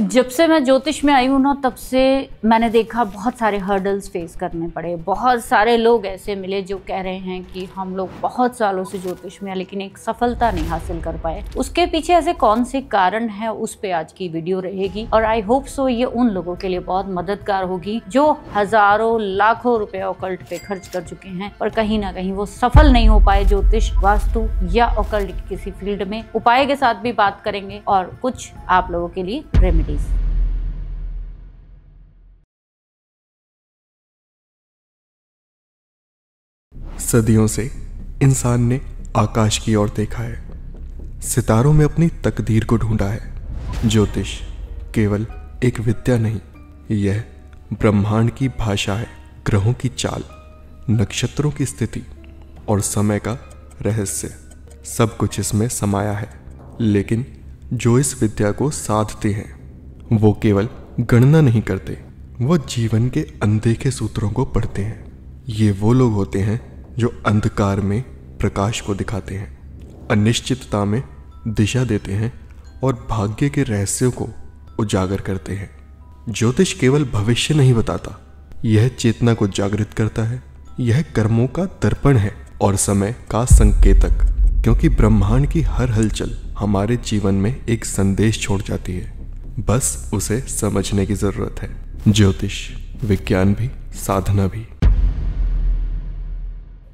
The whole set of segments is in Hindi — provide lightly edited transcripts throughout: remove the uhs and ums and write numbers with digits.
जब से मैं ज्योतिष में आई हूँ ना, तब से मैंने देखा बहुत सारे हर्डल्स फेस करने पड़े। बहुत सारे लोग ऐसे मिले जो कह रहे हैं कि हम लोग बहुत सालों से ज्योतिष में हैं लेकिन एक सफलता नहीं हासिल कर पाए। उसके पीछे ऐसे कौन से कारण है, उस पे आज की वीडियो रहेगी और आई होप सो ये उन लोगों के लिए बहुत मददगार होगी जो हजारों लाखों रुपए ऑकल्ट पे खर्च कर चुके हैं पर कहीं ना कहीं वो सफल नहीं हो पाए ज्योतिष, वास्तु या ऑकल्ट की किसी फील्ड में। उपाय के साथ भी बात करेंगे और कुछ आप लोगों के लिए रेमेडी। सदियों से इंसान ने आकाश की ओर देखा है, सितारों में अपनी तकदीर को ढूंढा है। ज्योतिष केवल एक विद्या नहीं, यह ब्रह्मांड की भाषा है। ग्रहों की चाल, नक्षत्रों की स्थिति और समय का रहस्य, सब कुछ इसमें समाया है। लेकिन जो इस विद्या को साधते हैं वो केवल गणना नहीं करते, वो जीवन के अनदेखे सूत्रों को पढ़ते हैं। ये वो लोग होते हैं जो अंधकार में प्रकाश को दिखाते हैं, अनिश्चितता में दिशा देते हैं और भाग्य के रहस्यों को उजागर करते हैं। ज्योतिष केवल भविष्य नहीं बताता, यह चेतना को जागृत करता है। यह कर्मों का दर्पण है और समय का संकेतक, क्योंकि ब्रह्मांड की हर हलचल हमारे जीवन में एक संदेश छोड़ जाती है, बस उसे समझने की जरूरत है। ज्योतिष विज्ञान भी, साधना भी।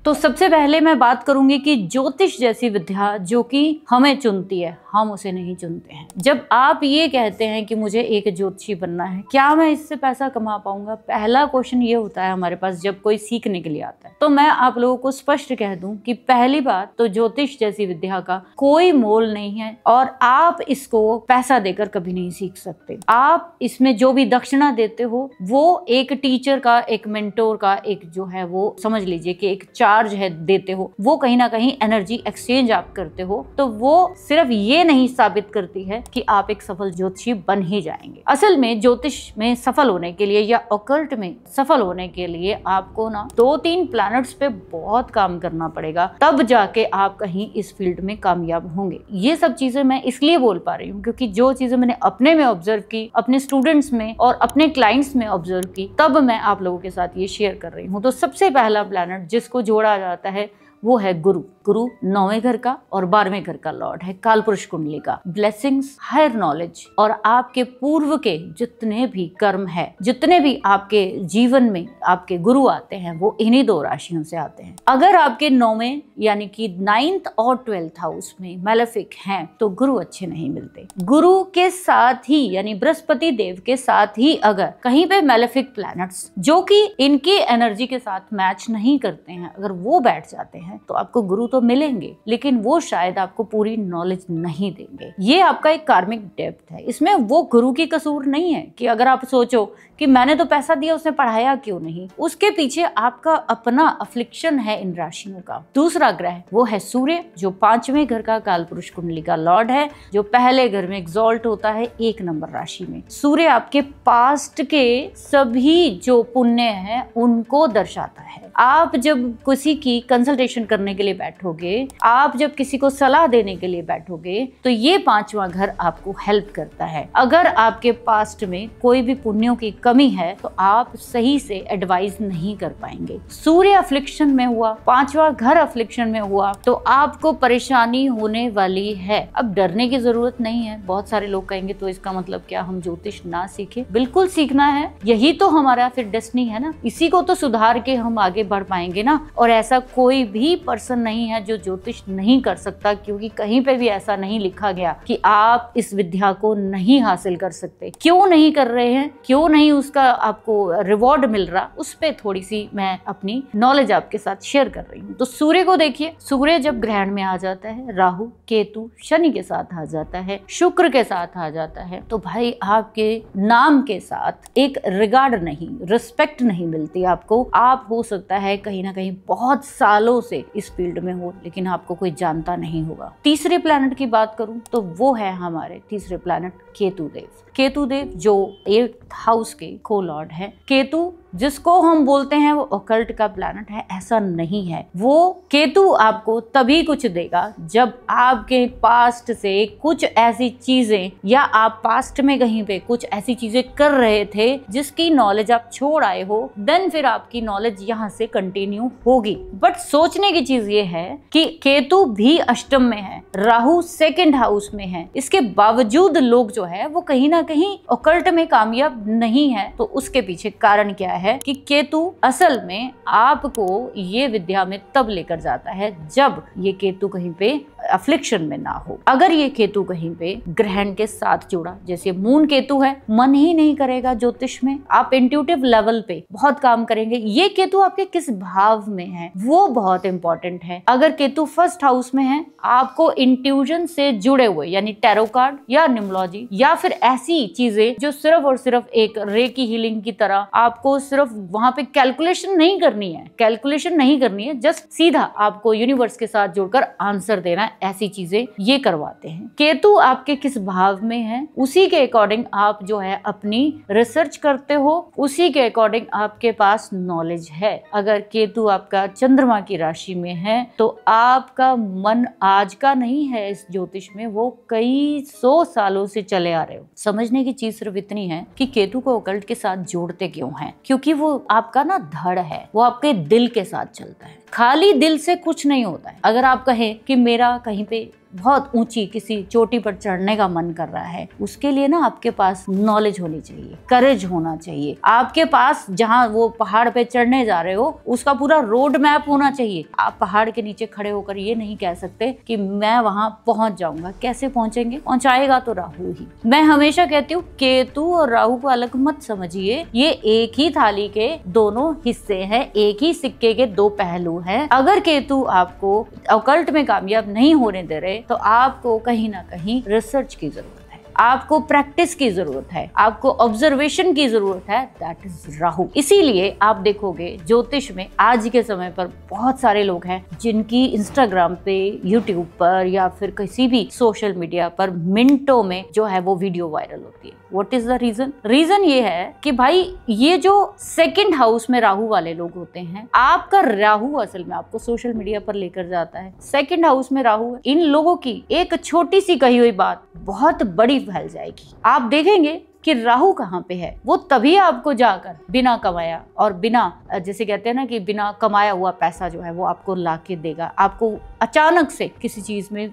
तो सबसे पहले मैं बात करूंगी कि ज्योतिष जैसी विद्या जो कि हमें चुनती है, हम उसे नहीं चुनते हैं। जब आप ये कहते हैं कि मुझे एक ज्योतिषी बनना है, क्या मैं इससे पैसा कमा पाऊंगा? पहला क्वेश्चन ये होता है हमारे पास जब कोई सीखने के लिए आता है। तो मैं आप लोगों को स्पष्ट कह दूं कि पहली बात तो ज्योतिष जैसी विद्या का कोई मोल नहीं है और आप इसको पैसा देकर कभी नहीं सीख सकते। आप इसमें जो भी दक्षिणा देते हो वो एक टीचर का, एक मेंटोर का, एक जो है वो समझ लीजिए कि एक चार्ज है देते हो, वो कहीं ना कहीं एनर्जी एक्सचेंज आप करते हो। तो वो सिर्फ ये नहीं साबित करती है कि आप एक सफल ज्योतिषी बन ही जाएंगे। असल में ज्योतिष में सफल होने के लिए या ऑकल्ट में सफल होने के लिए आपको ना 2-3 प्लैनेट्स पे बहुत काम करना पड़ेगा, तब जाके आप कहीं इस फील्ड में कामयाब होंगे। ये सब चीजें मैं इसलिए बोल पा रही हूँ क्योंकि जो चीजें मैंने अपने में ऑब्जर्व की, अपने स्टूडेंट्स में और अपने क्लाइंट्स में ऑब्जर्व की, तब मैं आप लोगों के साथ ये शेयर कर रही हूँ। तो सबसे पहला प्लैनेट जिसको जोड़ा जाता है वो है गुरु। गुरु 9वें घर का और 12वें घर का लॉर्ड है, कालपुरुष कुंडली का। ब्लेसिंग्स, हायर नॉलेज और आपके पूर्व के जितने भी कर्म है, जितने भी आपके जीवन में आपके गुरु आते हैं, वो इन्हीं 2 राशियों से आते हैं। अगर आपके 9वें यानी कि 9th और 12th हाउस में मैलेफिक हैं तो गुरु अच्छे नहीं मिलते। गुरु के साथ ही यानी बृहस्पति देव के साथ ही अगर कहीं पे मैलेफिक प्लैनेट्स जो कि इनकी एनर्जी के साथ मैच नहीं करते हैं, अगर वो बैठ जाते हैं तो आपको गुरु तो मिलेंगे लेकिन वो शायद आपको पूरी नॉलेज नहीं देंगे। ये आपका एक कार्मिक डेप्थ है। इसमें वो गुरु की कसूर नहीं है कि अगर आप सोचो कि मैंने तो पैसा दिया, उसने पढ़ाया क्यों नहीं। उसके पीछे आपका अपना अफ्लिक्शन है इन राशियों का। दूसरा ग्रह वो है सूर्य, जो 5वें घर का कालपुरुष कुंडली का लॉर्ड है, जो पहले घर में एग्जॉल्ट होता है 1 नंबर राशि में। सूर्य आपके पास्ट के सभी जो पुण्य है उनको दर्शाता है। आप जब किसी की कंसल्टेशन करने के लिए बैठोगे, आप जब किसी को सलाह देने के लिए बैठोगे, तो ये 5वां घर आपको हेल्प करता है। अगर आपके पास्ट में कोई भी पुण्यों की कमी है तो आप सही से एडवाइस नहीं कर पाएंगे। सूर्य अफ्लिक्शन में हुआ, 5वां घर अफ्लिक्शन में हुआ तो आपको परेशानी होने वाली है। अब डरने की जरूरत नहीं है। बहुत सारे लोग कहेंगे तो इसका मतलब क्या हम ज्योतिष ना सीखे? बिल्कुल सीखना है, यही तो हमारा फिर डेस्टिनी है ना। इसी को तो सुधार के हम आगे बढ़ पाएंगे ना। और ऐसा कोई भी पर्सन नहीं है जो ज्योतिष नहीं कर सकता, क्योंकि कहीं पे भी ऐसा नहीं लिखा गया कि आप इस विद्या को नहीं हासिल कर सकते। क्यों नहीं कर रहे हैं, क्यों नहीं उसका आपको रिवॉर्ड मिल रहा, उस पे थोड़ी सी मैं अपनी नॉलेज आपके साथ शेयर कर रही हूँ। तो सूर्य को देखिए, सूर्य जब ग्रहण में आ जाता है, राहु केतु शनि के साथ आ जाता है, शुक्र के साथ आ जाता है, तो भाई आपके नाम के साथ एक रिगार्ड नहीं, रिस्पेक्ट नहीं मिलती आपको। आप हो सकता है कहीं ना कहीं बहुत सालों से इस फील्ड में हो लेकिन आपको कोई जानता नहीं होगा। तीसरे प्लैनेट की बात करूं तो वो है हमारे तीसरे प्लैनेट केतु देव। केतु देव जो 8th हाउस के को लॉर्ड है। केतु जिसको हम बोलते हैं वो ऑकल्ट का प्लैनेट है, ऐसा नहीं है। वो केतु आपको तभी कुछ देगा जब आपके पास्ट से कुछ ऐसी चीजें, या आप पास्ट में कहीं पे कुछ ऐसी चीजें कर रहे थे जिसकी नॉलेज आप छोड़ आए हो, देन फिर आपकी नॉलेज यहाँ से कंटिन्यू होगी। बट सोचने की चीज ये है कि केतु भी अष्टम में है, राहु सेकंड हाउस में है, इसके बावजूद लोग जो है वो कहीं ना कहीं ऑकल्ट में कामयाब नहीं है। तो उसके पीछे कारण क्या है कि केतु असल में आपको ये विद्या में तब लेकर जाता है जब ये केतु कहीं पे अफ्लिक्शन में ना हो। अगर ये केतु कहीं पे ग्रहण के साथ जुड़ा, जैसे मून केतु है, मन ही नहीं करेगा ज्योतिष में, आप इंट्यूटिव लेवल पे बहुत काम करेंगे। ये केतु आपके किस भाव में है वो बहुत इंपॉर्टेंट है। अगर केतु फर्स्ट हाउस में है, आपको इंट्यूजन से जुड़े हुए यानी टैरो कार्ड या न्यूमरोलॉजी या फिर ऐसी चीजें जो सिर्फ और सिर्फ एक रेकी हीलिंग की तरह, आपको सिर्फ वहां पे कैलकुलेशन नहीं करनी है, जस्ट सीधा आपको यूनिवर्स के साथ जुड़कर आंसर देना है, ऐसी चीजें ये करवाते हैं। केतु आपके किस भाव में है उसी के अकॉर्डिंग आप जो है अपनी रिसर्च करते हो, उसी के अकॉर्डिंग आपके पास नॉलेज है। अगर केतु आपका चंद्रमा की राशि में है तो आपका मन आज का नहीं है इस ज्योतिष में, वो कई 100 सालों से चले आ रहे हो। समझने की चीज सिर्फ इतनी है कि केतु को ऑकल्ट के साथ जोड़ते क्यों हैं, क्योंकि वो आपका ना धड़ है, वो आपके दिल के साथ चलता है। खाली दिल से कुछ नहीं होता है। अगर आप कहें कि मेरा कहीं पे बहुत ऊंची किसी चोटी पर चढ़ने का मन कर रहा है, उसके लिए ना आपके पास नॉलेज होनी चाहिए, करेज होना चाहिए। आपके पास जहाँ वो पहाड़ पे चढ़ने जा रहे हो उसका पूरा रोड मैप होना चाहिए। आप पहाड़ के नीचे खड़े होकर ये नहीं कह सकते कि मैं वहां पहुंच जाऊंगा। कैसे पहुंचेंगे? पहुंचाएगा तो राहु ही। मैं हमेशा कहती हूँ केतु और राहु को अलग मत समझिए, ये एक ही थाली के दोनों हिस्से हैं, एक ही सिक्के के दो पहलू हैं। अगर केतु आपको ऑकल्ट में कामयाब नहीं होने दे रहे तो आपको कहीं ना कहीं रिसर्च की जरूरत है, आपको प्रैक्टिस की जरूरत है, आपको ऑब्जर्वेशन की जरूरत है, दैट इज राहु। इसीलिए आप देखोगे ज्योतिष में आज के समय पर बहुत सारे लोग हैं जिनकी इंस्टाग्राम पे, यूट्यूब पर या फिर किसी भी सोशल मीडिया पर मिनटों में जो है वो वीडियो वायरल होती है। What is the reason? Reason ये है कि भाई ये जो सेकंड हाउस में राहु वाले लोग होते हैं, आपका राहु असल में आपको सोशल मीडिया पर लेकर जाता है। सेकंड हाउस में राहु है, इन लोगों की एक छोटी सी कही हुई बात बहुत बड़ी फैल जाएगी। आप देखेंगे कि राहु कहाँ पे है, वो तभी आपको जाकर बिना कमाया और बिना, जैसे कहते हैं ना कि बिना कमाया हुआ पैसा जो है वो आपको लाके देगा, आपको अचानक से किसी चीज में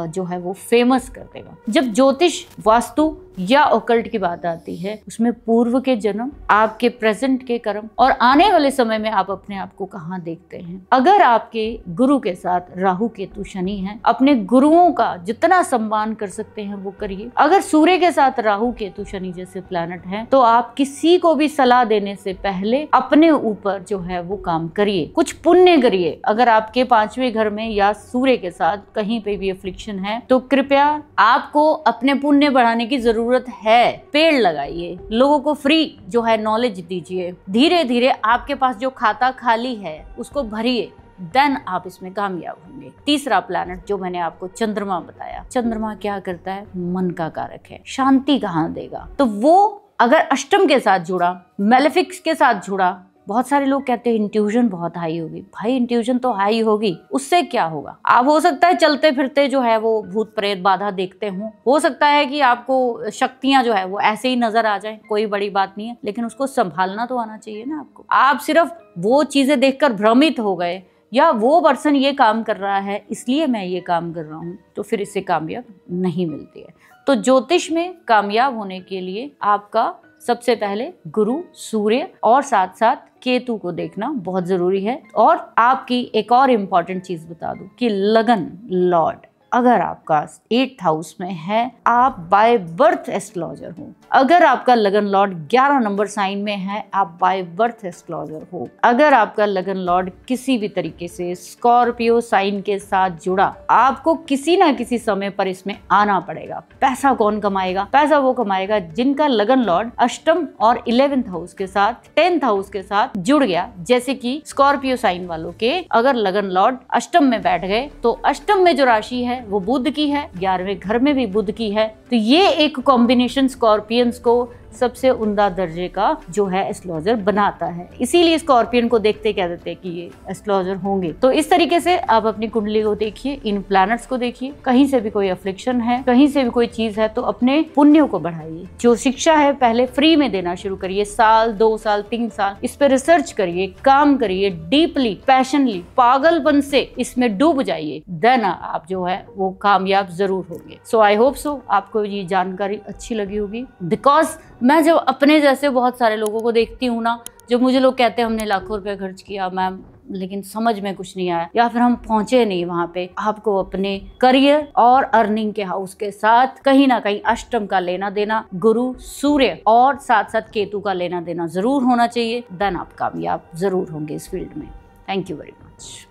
जो है वो फेमस कर देगा। जब ज्योतिष, वास्तु या ऑकल्ट की बात आती है, उसमें पूर्व के जन्म, आपके प्रेजेंट के कर्म और आने वाले समय में आप अपने आप को कहाँ देखते हैं। अगर आपके गुरु के साथ राहु केतु शनि है, अपने गुरुओं का जितना सम्मान कर सकते हैं वो करिए। अगर सूर्य के साथ राहु केतु शनि जैसे प्लैनेट हैं तो आप किसी को भी सलाह देने से पहले अपने ऊपर जो है वो काम करिए, कुछ पुण्य करिए। अगर आपके 5वें घर में या सूर्य के साथ कहीं पे भी अफ्लिक्शन है तो कृपया आपको अपने पुण्य बढ़ाने की जरूरत है। पेड़ लगाइए, लोगों को फ्री जो है नॉलेज दीजिए, धीरे धीरे आपके पास जो खाता खाली है उसको भरिए, देन आप इसमें कामयाब होंगे। तीसरा प्लैनेट जो मैंने आपको चंद्रमा बताया, चंद्रमा क्या करता है? मन का कारक है, शांति कहाँ देगा? तो वो अगर अष्टम के साथ जुड़ा, मेलेफिक्स के साथ जुड़ा, बहुत सारे लोग कहते हैं इंट्यूजन बहुत हाई होगी। भाई इंट्यूजन तो हाई होगी, उससे क्या होगा? आप हो सकता है चलते फिरते जो है वो भूत प्रेत बाधा देखते हो सकता है कि आपको शक्तियां जो है वो ऐसे ही नजर आ जाए, कोई बड़ी बात नहीं है, लेकिन उसको संभालना तो आना चाहिए ना आपको। आप सिर्फ वो चीजें देखकर भ्रमित हो गए या वो पर्सन ये काम कर रहा है इसलिए मैं ये काम कर रहा हूँ, तो फिर इससे कामयाब नहीं मिलती है। तो ज्योतिष में कामयाब होने के लिए आपका सबसे पहले गुरु, सूर्य और साथ साथ केतु को देखना बहुत जरूरी है। और आपकी एक और इम्पॉर्टेंट चीज बता दूं कि लगन लॉर्ड अगर आपका 8th हाउस में है, आप बाय बर्थ एस्ट्रोलॉजर हो। अगर आपका लगन लॉर्ड 11 नंबर साइन में है, आप बाय बर्थ एस्ट्रोलॉजर हो। अगर आपका लगन लॉर्ड किसी भी तरीके से स्कॉर्पियो साइन के साथ जुड़ा, आपको किसी ना किसी समय पर इसमें आना पड़ेगा। पैसा कौन कमाएगा? पैसा वो कमाएगा जिनका लगन लॉर्ड अष्टम और 11th हाउस के साथ, 10th हाउस के साथ जुड़ गया। जैसे कि स्कॉर्पियो साइन वालों के अगर लगन लॉर्ड अष्टम में बैठ गए तो अष्टम में जो राशि है वो बुध की है, 11वें घर में भी बुध की है। तो ये एक कॉम्बिनेशन स्कॉर्पियंस को सबसे उम्दा दर्जे का जो है एस्ट्रोलॉजर बनाता है। इसीलिए स्कॉर्पियन को देखते क्या देते हैं कि ये एस्ट्रोलॉजर होंगे। तो इस तरीके से आप अपनी कुंडली को देखिए, इन प्लैनेट्स को देखिए, कहीं से भी कोई अफ्लिक्शन है, कहीं से भी कोई चीज है तो अपने पुण्यों को बढ़ाइए। जो शिक्षा है पहले फ्री में देना शुरू करिए, साल 2 साल 3 साल इस पे रिसर्च करिए, काम करिए, डीपली पैशनली पागलपन से इसमें डूब जाइए, देन आप जो है वो कामयाब जरूर होंगे। सो आई होप सो आपको ये जानकारी अच्छी लगी होगी। बिकॉज मैं जब अपने जैसे बहुत सारे लोगों को देखती हूँ ना, जब मुझे लोग कहते हैं हमने लाखों रुपए खर्च किया मैम, लेकिन समझ में कुछ नहीं आया या फिर हम पहुंचे नहीं वहां पे। आपको अपने करियर और अर्निंग के हाउस के साथ कहीं ना कहीं अष्टम का लेना देना, गुरु, सूर्य और साथ साथ केतु का लेना देना जरूर होना चाहिए। देन आप कामयाब जरूर होंगे इस फील्ड में। Thank you very much.